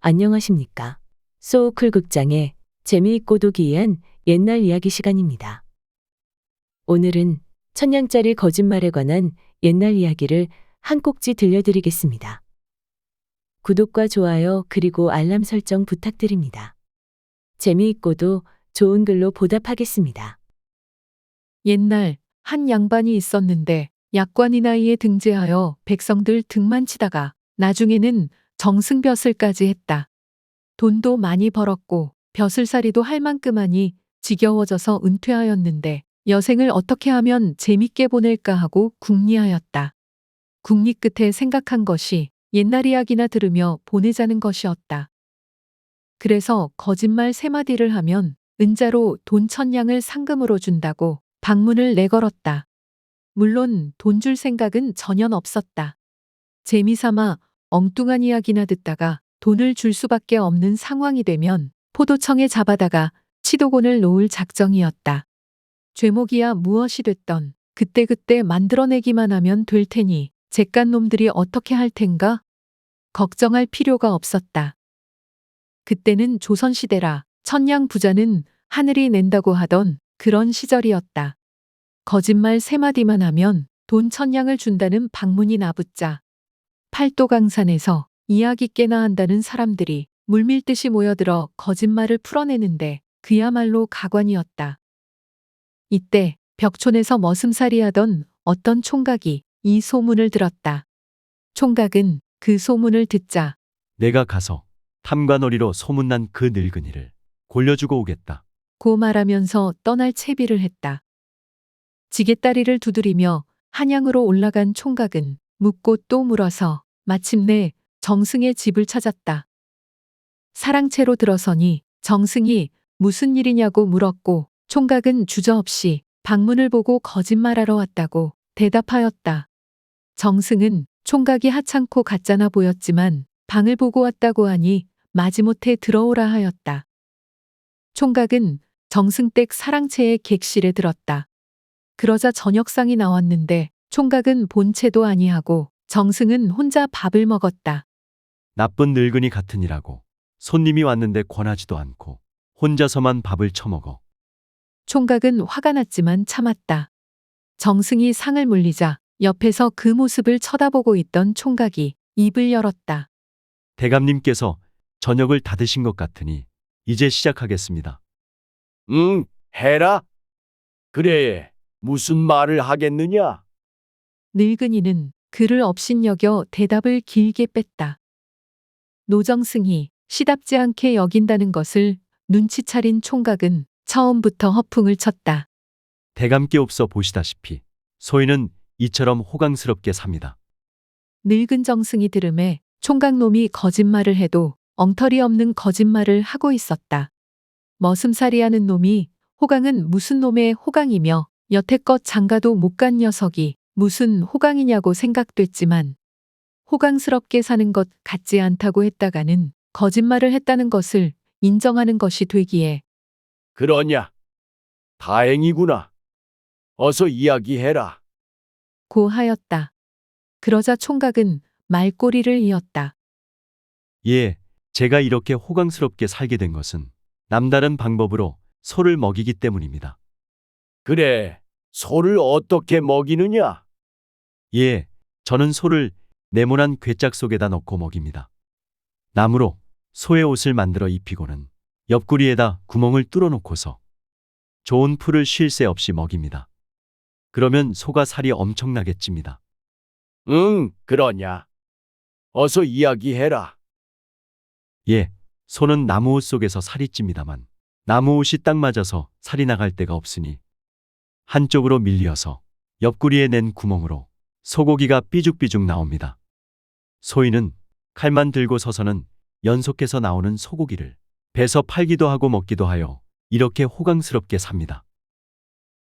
안녕하십니까. 소우쿨 극장의 재미있고도 기이한 옛날 이야기 시간입니다. 오늘은 천냥짜리 거짓말에 관한 옛날 이야기를 한 꼭지 들려드리겠습니다. 구독과 좋아요 그리고 알람 설정 부탁드립니다. 재미있고도 좋은 글로 보답하겠습니다. 옛날 한 양반이 있었는데 약관이 나이에 등재하여 백성들 등만 치다가 나중에는 정승벼슬까지 했다. 돈도 많이 벌었고 벼슬살이도 할 만큼하니 지겨워져서 은퇴하였는데 여생을 어떻게 하면 재밌게 보낼까 하고 궁리하였다. 궁리 끝에 생각한 것이 옛날 이야기나 들으며 보내자는 것이었다. 그래서 거짓말 3마디를 하면 은자로 돈 1000냥을 상금으로 준다고 방문을 내걸었다. 물론 돈 줄 생각은 전혀 없었다. 재미삼아 엉뚱한 이야기나 듣다가 돈을 줄 수밖에 없는 상황이 되면 포도청에 잡아다가 치도곤을 놓을 작정이었다. 죄목이야 무엇이 됐던 그때그때 만들어내기만 하면 될 테니 잿간 놈들이 어떻게 할 텐가? 걱정할 필요가 없었다. 그때는 조선시대라 1000냥 부자는 하늘이 낸다고 하던 그런 시절이었다. 거짓말 3마디만 하면 돈 1000냥을 준다는 방문이 나붙자 팔도강산에서 이야기 깨나 한다는 사람들이 물밀듯이 모여들어 거짓말을 풀어내는데 그야말로 가관이었다. 이때 벽촌에서 머슴살이 하던 어떤 총각이 이 소문을 들었다. 총각은 그 소문을 듣자 내가 가서 탐관오리로 소문난 그 늙은이를 골려주고 오겠다. 고 말하면서 떠날 채비를 했다. 지게다리를 두드리며 한양으로 올라간 총각은 묻고 또 물어서 마침내 정승의 집을 찾았다. 사랑채로 들어서니 정승이 무슨 일이냐고 물었고 총각은 주저없이 방문을 보고 거짓말하러 왔다고 대답하였다. 정승은 총각이 하찮고 가짜나 보였지만 방을 보고 왔다고 하니 마지못해 들어오라 하였다. 총각은 정승댁 사랑채의 객실에 들었다. 그러자 저녁상이 나왔는데 총각은 본채도 아니하고 정승은 혼자 밥을 먹었다. 나쁜 늙은이 같으니라고 손님이 왔는데 권하지도 않고 혼자서만 밥을 처먹어. 총각은 화가 났지만 참았다. 정승이 상을 물리자 옆에서 그 모습을 쳐다보고 있던 총각이 입을 열었다. 대감님께서 저녁을 다 드신 것 같으니 이제 시작하겠습니다. 응, 해라. 그래, 무슨 말을 하겠느냐? 늙은이는 그를 업신여겨 대답을 길게 뺐다. 노정승이 시답지 않게 여긴다는 것을 눈치차린 총각은 처음부터 허풍을 쳤다. 대감께 없어 보시다시피 소인은 이처럼 호강스럽게 삽니다. 늙은 정승이 들음에 총각놈이 거짓말을 해도 엉터리 없는 거짓말을 하고 있었다. 머슴살이 하는 놈이 호강은 무슨 놈의 호강이며 여태껏 장가도 못 간 녀석이 무슨 호강이냐고 생각됐지만 호강스럽게 사는 것 같지 않다고 했다가는 거짓말을 했다는 것을 인정하는 것이 되기에 그러냐? 다행이구나. 어서 이야기해라. 고 하였다. 그러자 총각은 말꼬리를 이었다. 예, 제가 이렇게 호강스럽게 살게 된 것은 남다른 방법으로 소를 먹이기 때문입니다. 그래, 소를 어떻게 먹이느냐? 예, 저는 소를 네모난 괴짝 속에다 넣고 먹입니다. 나무로 소의 옷을 만들어 입히고는 옆구리에다 구멍을 뚫어 놓고서 좋은 풀을 쉴 새 없이 먹입니다. 그러면 소가 살이 엄청나게 찝니다. 응, 그러냐? 어서 이야기해라. 예, 소는 나무옷 속에서 살이 찝니다만 나무옷이 딱 맞아서 살이 나갈 데가 없으니 한쪽으로 밀려서 옆구리에 낸 구멍으로 소고기가 삐죽삐죽 나옵니다. 소인은 칼만 들고 서서는 연속해서 나오는 소고기를 베서 팔기도 하고 먹기도 하여 이렇게 호강스럽게 삽니다.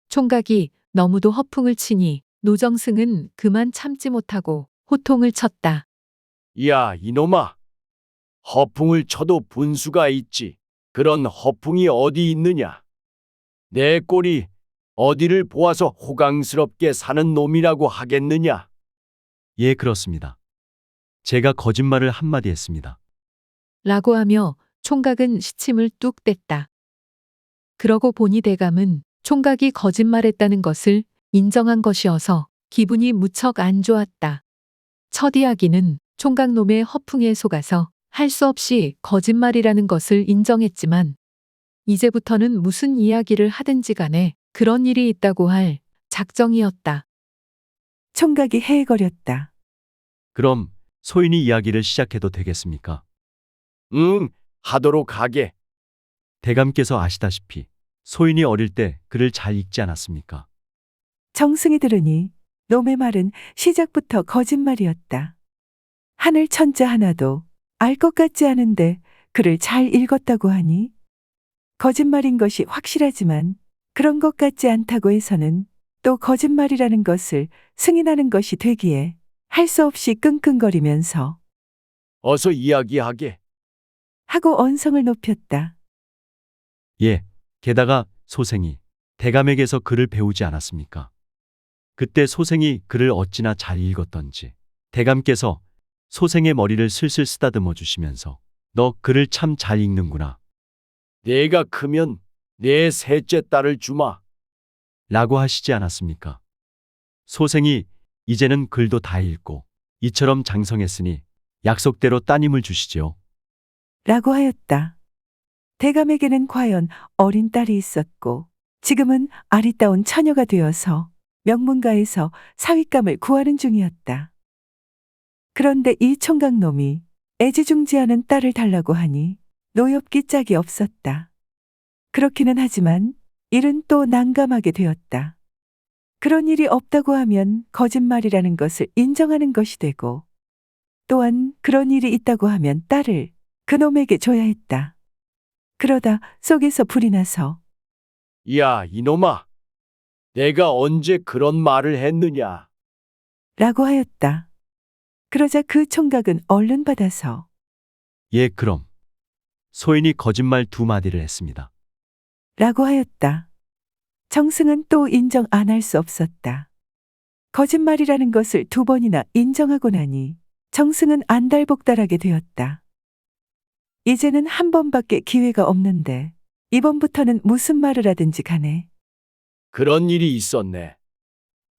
총각이 너무도 허풍을 치니 노정승은 그만 참지 못하고 호통을 쳤다. 야, 이놈아. 허풍을 쳐도 분수가 있지. 그런 허풍이 어디 있느냐? 내 꼴이 어디를 보아서 호강스럽게 사는 놈이라고 하겠느냐? 예, 그렇습니다. 제가 거짓말을 한마디 했습니다. 라고 하며 총각은 시침을 뚝 뗐다. 그러고 보니 대감은 총각이 거짓말했다는 것을 인정한 것이어서 기분이 무척 안 좋았다. 첫 이야기는 총각놈의 허풍에 속아서 할 수 없이 거짓말이라는 것을 인정했지만 이제부터는 무슨 이야기를 하든지 간에 그런 일이 있다고 할 작정이었다. 총각이 헤헤거렸다. 그럼 소인이 이야기를 시작해도 되겠습니까? 응, 하도록 하게. 대감께서 아시다시피 소인이 어릴 때 글을 잘 읽지 않았습니까? 정승이 들으니 놈의 말은 시작부터 거짓말이었다. 하늘 천자 하나도 알 것 같지 않은데 글을 잘 읽었다고 하니 거짓말인 것이 확실하지만 그런 것 같지 않다고 해서는 또 거짓말이라는 것을 승인하는 것이 되기에 할 수 없이 끙끙거리면서 어서 이야기하게. 하고 언성을 높였다. 예, 게다가 소생이 대감에게서 글을 배우지 않았습니까? 그때 소생이 글을 어찌나 잘 읽었던지 대감께서 소생의 머리를 슬슬 쓰다듬어 주시면서 너 글을 참 잘 읽는구나 내가 크면 내 셋째 딸을 주마. 라고 하시지 않았습니까? 소생이 이제는 글도 다 읽고 이처럼 장성했으니 약속대로 따님을 주시지요. 라고 하였다. 대감에게는 과연 어린 딸이 있었고 지금은 아리따운 처녀가 되어서 명문가에서 사윗감을 구하는 중이었다. 그런데 이 총각놈이 애지중지하는 딸을 달라고 하니 노엽기 짝이 없었다. 그렇기는 하지만 일은 또 난감하게 되었다. 그런 일이 없다고 하면 거짓말이라는 것을 인정하는 것이 되고 또한 그런 일이 있다고 하면 딸을 그놈에게 줘야 했다. 그러다 속에서 불이 나서 야, 이놈아. 내가 언제 그런 말을 했느냐? 라고 하였다. 그러자 그 총각은 얼른 받아서 예, 그럼. 소인이 거짓말 두 마디를 했습니다. 라고 하였다. 정승은 또 인정 안 할 수 없었다. 거짓말이라는 것을 두 번이나 인정하고 나니 정승은 안달복달하게 되었다. 이제는 한 번밖에 기회가 없는데 이번부터는 무슨 말을 하든지 간에 그런 일이 있었네.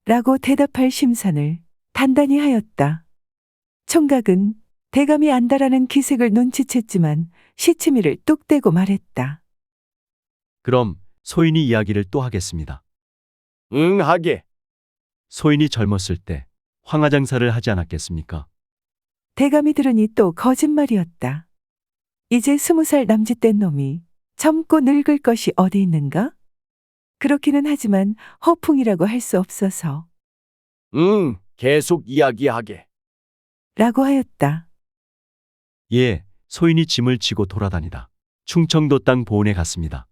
라고 대답할 심산을 단단히 하였다. 총각은 대감이 안다라는 기색을 눈치챘지만 시치미를 뚝 떼고 말했다. 그럼 소인이 이야기를 또 하겠습니다. 응, 하게. 소인이 젊었을 때 황하장사를 하지 않았겠습니까? 대감이 들으니 또 거짓말이었다. 이제 20살 남짓된 놈이 젊고 늙을 것이 어디 있는가? 그렇기는 하지만 허풍이라고 할 수 없어서 응, 계속 이야기하게. 라고 하였다. 예, 소인이 짐을 지고 돌아다니다 충청도 땅 보은에 갔습니다.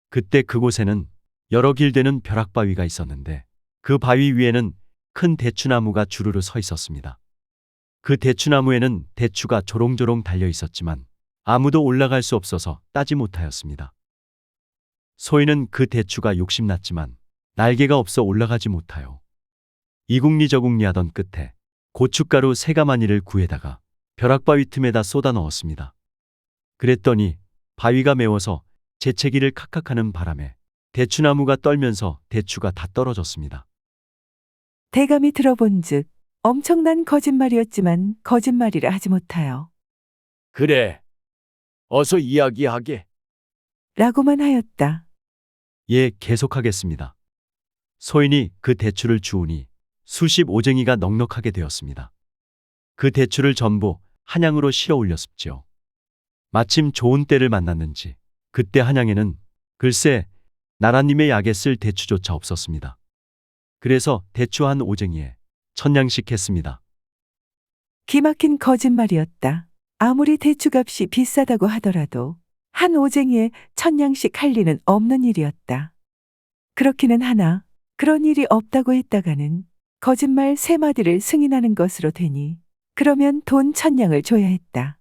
그때 그곳에는 여러 길되는 벼락바위가 있었는데 그 바위 위에는 큰 대추나무가 주르르 서 있었습니다. 그 대추나무에는 대추가 조롱조롱 달려 있었지만 아무도 올라갈 수 없어서 따지 못하였습니다. 소인은 그 대추가 욕심났지만 날개가 없어 올라가지 못하여 이국리저국리 하던 끝에 고춧가루 세 가마니를 구에다가 벼락바위 틈에다 쏟아 넣었습니다. 그랬더니 바위가 메워서 재채기를 칵칵하는 바람에 대추나무가 떨면서 대추가 다 떨어졌습니다. 대감이 들어본즉 엄청난 거짓말이었지만 거짓말이라 하지 못하여 그래. 어서 이야기하게. 라고만 하였다. 예, 계속하겠습니다. 소인이 그 대추를 주우니 수십 오쟁이가 넉넉하게 되었습니다. 그 대추를 전부 한양으로 실어 올렸습지요. 마침 좋은 때를 만났는지 그때 한양에는 글쎄 나라님의 약에 쓸 대추조차 없었습니다. 그래서 대추 한 오쟁이에 천냥씩 했습니다. 기막힌 거짓말이었다. 아무리 대추값이 비싸다고 하더라도 한 오쟁이에 1000냥씩 할 리는 없는 일이었다. 그렇기는 하나 그런 일이 없다고 했다가는 거짓말 3마디를 승인하는 것으로 되니 그러면 돈 1000냥을 줘야 했다.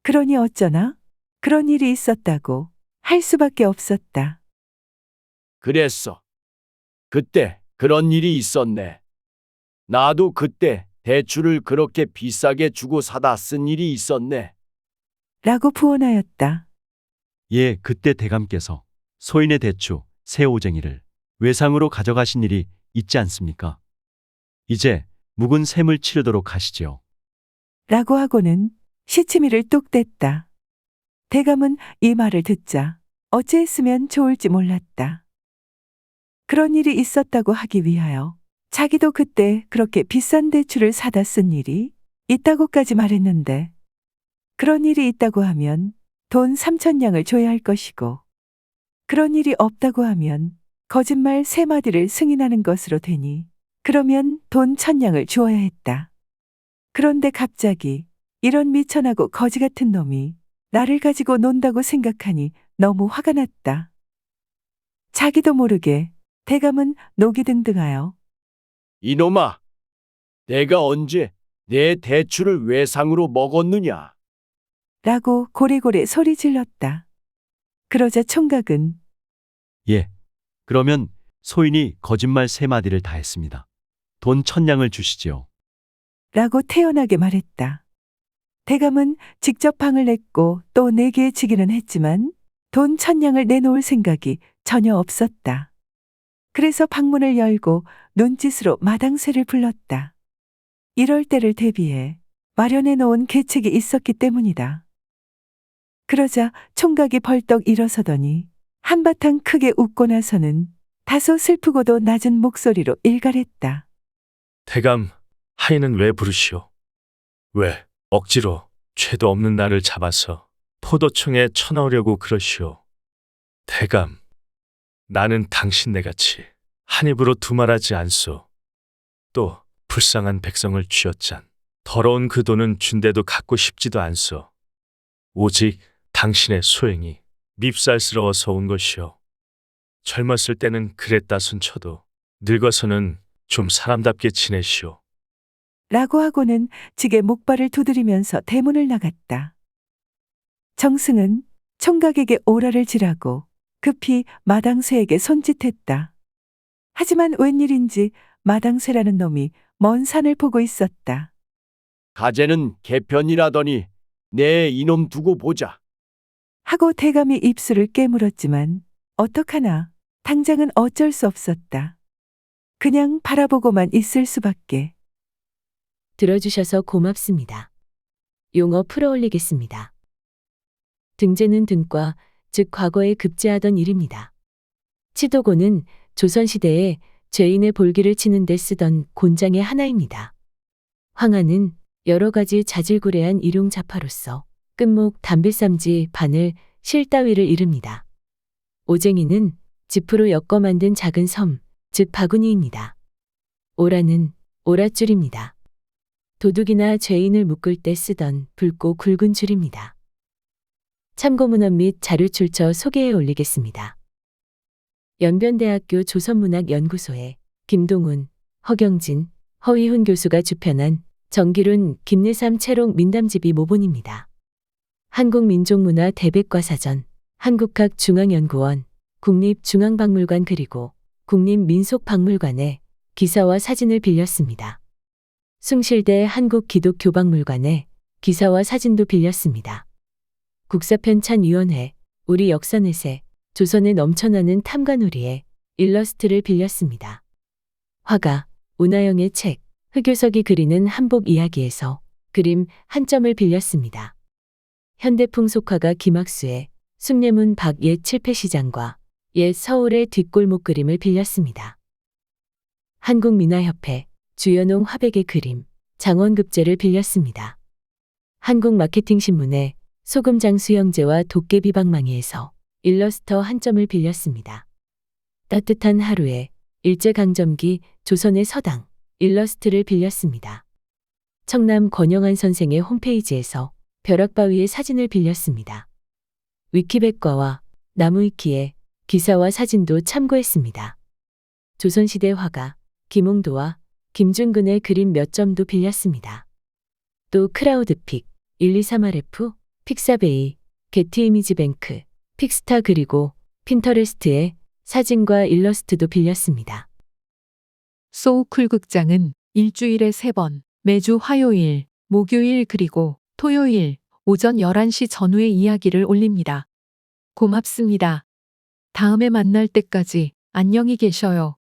그러니 어쩌나 그런 일이 있었다고 할 수밖에 없었다. 그랬어. 그때 그런 일이 있었네. 나도 그때 대추를 그렇게 비싸게 주고 사다 쓴 일이 있었네. 라고 부언하였다. 예, 그때 대감께서 소인의 대추, 새 오쟁이를 외상으로 가져가신 일이 있지 않습니까? 이제 묵은 셈을 치르도록 하시지요. 라고 하고는 시치미를 뚝 뗐다. 대감은 이 말을 듣자 어찌했으면 좋을지 몰랐다. 그런 일이 있었다고 하기 위하여 자기도 그때 그렇게 비싼 대추를 사다 쓴 일이 있다고까지 말했는데, 그런 일이 있다고 하면 돈 3,000냥을 줘야 할 것이고, 그런 일이 없다고 하면 거짓말 3마디를 승인하는 것으로 되니, 그러면 돈 1,000냥을 주어야 했다. 그런데 갑자기 이런 미천하고 거지 같은 놈이 나를 가지고 논다고 생각하니 너무 화가 났다. 자기도 모르게 대감은 녹이 등등하여 이놈아, 내가 언제 내 대추를 외상으로 먹었느냐? 라고 고래고래 소리 질렀다. 그러자 총각은 예. 그러면 소인이 거짓말 3마디를 다 했습니다. 돈 1,000냥을 주시지요. 라고 태연하게 말했다. 대감은 직접 방을 냈고 또 내게 지기는 했지만 돈 1,000냥을 내놓을 생각이 전혀 없었다. 그래서 방문을 열고 눈짓으로 마당쇠를 불렀다. 이럴 때를 대비해 마련해 놓은 계책이 있었기 때문이다. 그러자 총각이 벌떡 일어서더니 한바탕 크게 웃고 나서는 다소 슬프고도 낮은 목소리로 일갈했다. 대감, 하인은 왜 부르시오? 왜 억지로 죄도 없는 나를 잡아서 포도청에 쳐넣으려고 그러시오? 대감, 나는 당신네같이 한 입으로 두말하지 않소. 또 불쌍한 백성을 쥐어짠 더러운 그 돈은 준대도 갖고 싶지도 않소. 오직 당신의 소행이 밉살스러워서 온 것이오. 젊었을 때는 그랬다 순쳐도 늙어서는 좀 사람답게 지내시오. 라고 하고는 지게 목발을 두드리면서 대문을 나갔다. 정승은 총각에게 오라를 지라고 급히 마당쇠에게 손짓했다. 하지만 웬일인지 마당쇠라는 놈이 먼 산을 보고 있었다. 가재는 개편이라더니 내 이놈 두고 보자. 하고 대감이 입술을 깨물었지만 어떡하나 당장은 어쩔 수 없었다. 그냥 바라보고만 있을 수밖에. 들어주셔서 고맙습니다. 용어 풀어올리겠습니다. 등재는 등과, 즉 과거에 급제하던 일입니다. 치도고는 조선시대에 죄인의 볼기를 치는 데 쓰던 곤장의 하나입니다. 황하는 여러 가지 자질구레한 일용자파로서 끝목, 담배쌈지, 바늘, 실 따위를 이릅니다. 오쟁이는 지프로 엮어 만든 작은 섬, 즉 바구니입니다. 오라는 오랏줄입니다. 도둑이나 죄인을 묶을 때 쓰던 붉고 굵은 줄입니다. 참고문헌 및 자료 출처 소개해 올리겠습니다. 연변대학교 조선문학연구소의 김동훈, 허경진, 허위훈 교수가 주편한 정기룬 김내삼 채록 민담집이 모본입니다. 한국민족문화 대백과사전, 한국학중앙연구원, 국립중앙박물관 그리고 국립민속박물관의 기사와 사진을 빌렸습니다. 숭실대 한국기독교박물관의 기사와 사진도 빌렸습니다. 국사편찬위원회, 우리 역사넷에 조선에 넘쳐나는 탐관오리의 일러스트를 빌렸습니다. 화가, 운하영의 책, 흑요석이 그리는 한복 이야기에서 그림 한 점을 빌렸습니다. 현대풍속화가 김학수의 숭례문 박옛 칠패시장과 옛 서울의 뒷골목 그림을 빌렸습니다. 한국민화협회 주연홍 화백의 그림, 장원급제를 빌렸습니다. 한국마케팅신문의 소금장 수영제와 도깨비방망이에서 일러스터 한 점을 빌렸습니다. 따뜻한 하루에 일제강점기 조선의 서당 일러스트를 빌렸습니다. 청남 권영한 선생의 홈페이지에서 벼락바위의 사진을 빌렸습니다. 위키백과와 나무위키의 기사와 사진도 참고했습니다. 조선시대 화가 김홍도와 김준근의 그림 몇 점도 빌렸습니다. 또 크라우드픽, 123RF, 픽사베이, 게티이미지뱅크, 픽스타 그리고 핀터레스트의 사진과 일러스트도 빌렸습니다. 소우쿨 극장은 일주일에 3번, 매주 화요일, 목요일 그리고 토요일 오전 11시 전후의 이야기를 올립니다. 고맙습니다. 다음에 만날 때까지 안녕히 계셔요.